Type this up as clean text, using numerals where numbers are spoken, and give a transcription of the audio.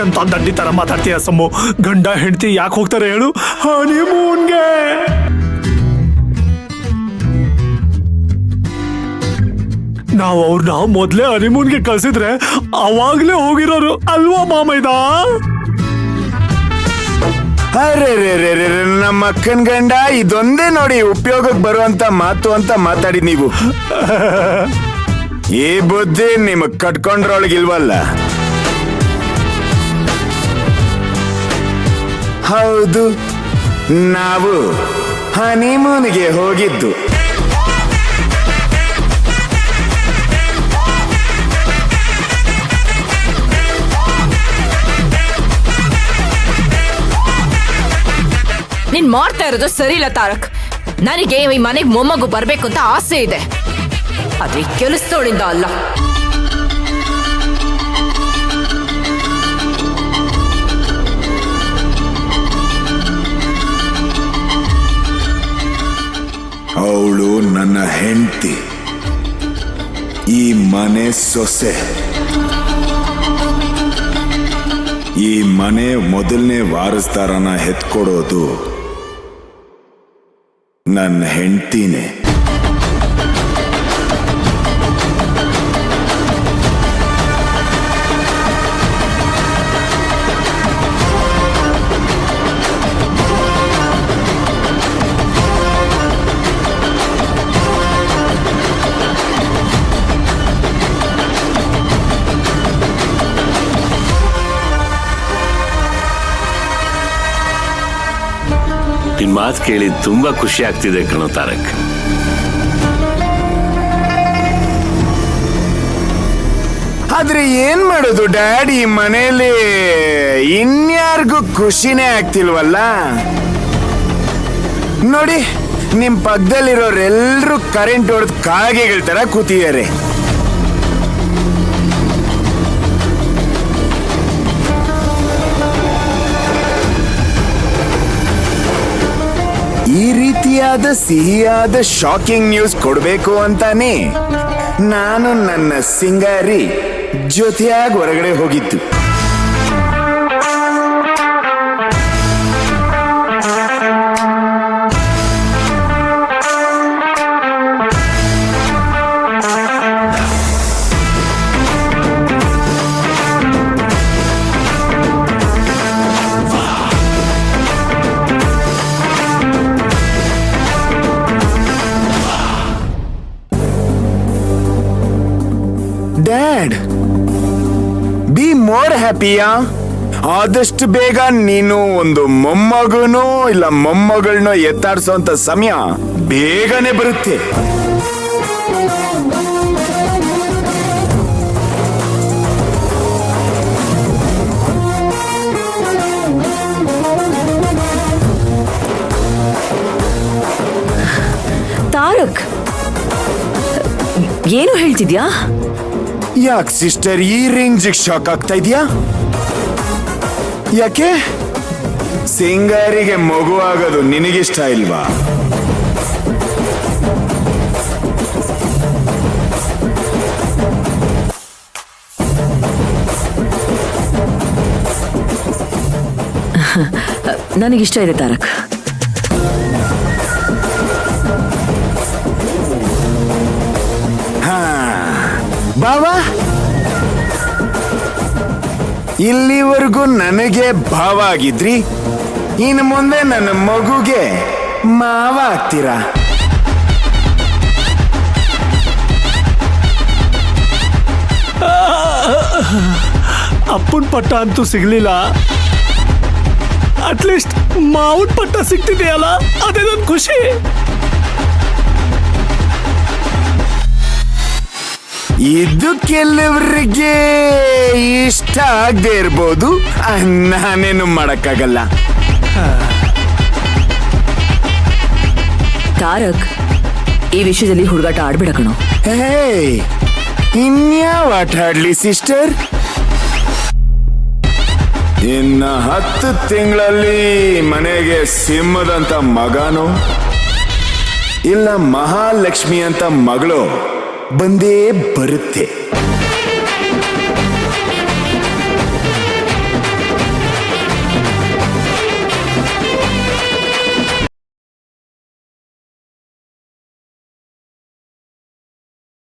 ಎಂತ ದಂಡಿ ತರ ಮಾತಾಡ್ತೀಯ ಸಮ್ಮು. ಗಂಡ ಹೆಂಡತಿ ಯಾಕೆ ಹೋಗ್ತಾರೆ ಹೇಳು ಹನಿಮೂನ್ಗೆ? ನಾವು ಅವ್ರನ್ನ ಮೊದ್ಲೇ ಹನಿಮೂನ್ಗೆ ಕಳ್ಸಿದ್ರೆ ಅವಾಗ್ಲೇ ಹೋಗಿರೋರು ಅಲ್ವಾ ಮಾಮೈದ? ಅರೆ ನಮ್ಮ ಅಕ್ಕನ್ ಗಂಡ ಇದೊಂದೇ ನೋಡಿ ಉಪಯೋಗಕ್ಕೆ ಬರುವಂತ ಮಾತು ಅಂತ ಮಾತಾಡಿ ನೀವು. ಈ ಬುದ್ಧಿ ನಿಮಗ್ ಕಟ್ಕೊಂಡ್ರೊಳಗಿಲ್ವಲ್ಲ? ಹೌದು, ನಾವು ಹನಿಮೂನ್ಗೆ ಹೋಗಿದ್ದು. ನೀನ್ ಮಾಡ್ತಾ ಇರೋದು ಸರಿ ಇಲ್ಲ ತಾರಕ್. ನನಗೆ ಈ ಮನೆಗೆ ಮೊಮ್ಮಗು ಬರ್ಬೇಕು ಅಂತ ಆಸೆ ಇದೆ, ಆದ್ರೆ ಕೆಲಸದೋಳಿಂದ ಅಲ್ಲ. ಅವಳು ನನ್ನ ಹೆಂಡತಿ, ಈ ಮನೆ ಸೊಸೆ. ಈ ಮನೆ ಮೊದಲನೇ ವಾರಸ್ದಾರನ ಹೆತ್ಕೊಡೋದು ನನ್ನ ಹೆಂಡತಿನೇ. ನಿನ್ ಮಾತು ಕೇಳಿ ತುಂಬಾ ಖುಷಿ ಆಗ್ತಿದೆ ಕಣೋ ತಾರಕ್. ಆದ್ರೆ ಏನ್ ಮಾಡೋದು ಡ್ಯಾಡಿ, ಮನೇಲಿ ಇನ್ಯಾರಿಗೂ ಖುಷಿನೇ ಆಗ್ತಿಲ್ವಲ್ಲ. ನೋಡಿ, ನಿಮ್ ಪಕ್ಕದಲ್ಲಿರೋರೆಲ್ರೂ ಕರೆಂಟ್ ಹೊಡೆದ್ ಕಾಗೆಗಳ ತರ ಕೂತಿದ್ದಾರೆ. ಈ ರೀತಿಯಾದ ಸಿಹಿಯಾದ ಶಾಕಿಂಗ್ ನ್ಯೂಸ್ ಕೊಡ್ಬೇಕು ಅಂತಾನೆ ನಾನು ನನ್ನ ಸಿಂಗಾರಿ ಜೊತೆಯಾಗಿ ಹೊರಗಡೆ ಹೋಗಿದ್ದು. ಡ್ಯಾಡ್, ಬಿ ಮೋರ್ ಹ್ಯಾಪಿಯಾ? ಆದಷ್ಟು ಬೇಗ ನೀನು ಒಂದು ಮೊಮ್ಮಗನೋ ಇಲ್ಲ ಮೊಮ್ಮಗಳನ್ನೋ ಎತ್ತಾಡ್ಸೋಂತ ಸಮಯ ಬೇಗನೆ ಬರುತ್ತೆ. ತಾರಕ್, ಏನು ಹೇಳ್ತಿದ್ಯಾ? ಯಾಕೆ ಸಿಸ್ಟರ್ ಈ ರೇಂಜ್ ಶಾಕ್ ಆಗ್ತಾ ಇದೆಯಾ? ಯಾಕೆ? ಸಿಂಗಾರಿಗೆ ಮಗು ಆಗೋದು ನಿನಗಿಷ್ಟ ಇಲ್ವಾ? ನನಗಿಷ್ಟ ಇದೆ ತಾರಕ್. ಬಾವಾ, ಇಲ್ಲಿವರೆಗೂ ನನಗೆ ಭಾವ ಆಗಿದ್ರಿ, ಇನ್ನು ಮುಂದೆ ನನ್ನ ಮಗುಗೆ ಮಾವ ಆಗ್ತೀರಾ. ಅಪ್ಪನ ಪಟ್ಟ ಅಂತೂ ಸಿಗ್ಲಿಲ್ಲ, ಅಟ್ಲೀಸ್ಟ್ ಮಾವನ್ ಪಟ್ಟ ಸಿಗ್ತಿದೆಯಲ್ಲ, ಅದೇ ನನ್ನ ಖುಷಿ. ಇದು ಕೆಲವರಿಗೆ ಇಷ್ಟ ಆಗದೆ ಇರ್ಬೋದು, ನಾನೇನು ಮಾಡಕ್ಕಾಗಲ್ಲ. ತಾರಕ್, ಈ ವಿಷಯದಲ್ಲಿ ಹುಡುಗಾಟ ಆಡ್ಬೇಡ ಕಣೋ. ಹೇ, ಇನ್ಯಾವ ಆಟ ಆಡ್ಲಿ ಸಿಸ್ಟರ್? ಇನ್ನ 10 ತಿಂಗಳಲ್ಲಿ ಮನೆಗೆ ಸಿಂಹದಂತ ಮಗನೋ ಇಲ್ಲ ಮಹಾಲಕ್ಷ್ಮಿ ಅಂತ ಮಗಳು ಬಂದೇ ಬರುತ್ತೆ.